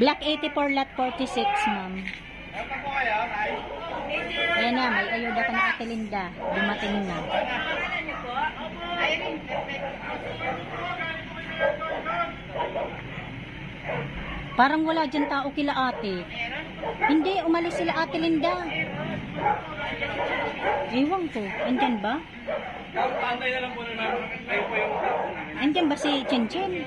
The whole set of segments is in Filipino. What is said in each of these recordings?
Black 84 lot 46, ma'am. Ayan na, may ayuda ka na Ate Linda. Dumating na. Parang wala dyan tao kila ate. Hindi, umalis sila Ate Linda. Ewan ko, andyan ba? Andyan ba si Chinchin?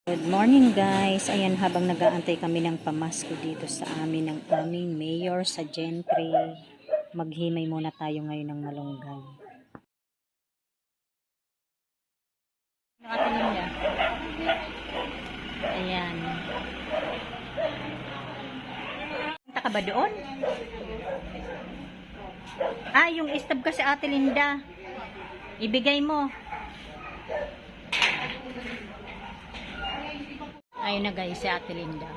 Good morning guys. Ayan, habang nag-aantay kami ng pamasko dito sa amin ng aming mayor sa Gentry, maghimay muna tayo ngayon ng malunggay. Ate Linda. Ayan. Punta ka ba doon? Ah, yung istab kasi Ate Linda. Ibigay mo. Ayun na guys, si Ate Linda.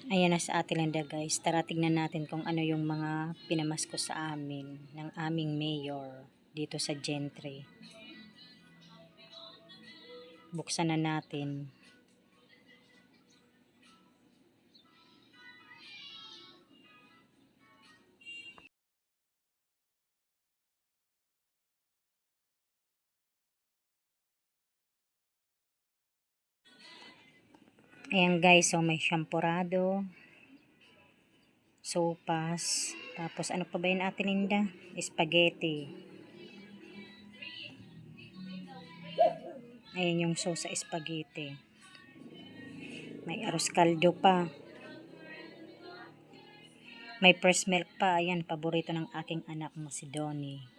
Ayan na sa Ate Linda guys. Tara tignan natin kung ano yung mga pinamasko sa amin ng aming mayor dito sa Gentry. Buksan na natin. Ayan guys, so may shampurado, sopas, tapos ano pa ba yun Ate Linda? Spaghetti. Ayan yung sauce sa spaghetti. May arroz caldo pa. May fresh milk pa. Ayan, paborito ng aking anak mo si Donnie.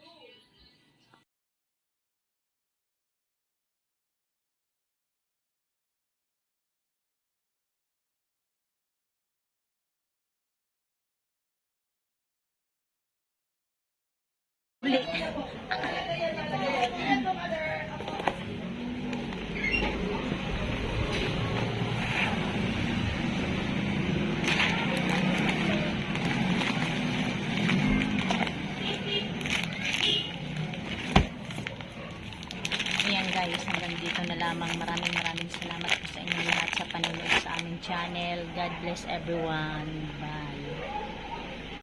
Ayan guys, hanggang dito na lamang. Maraming salamat po sa inyong lahat sa panonood sa aming channel. God bless everyone. Bye.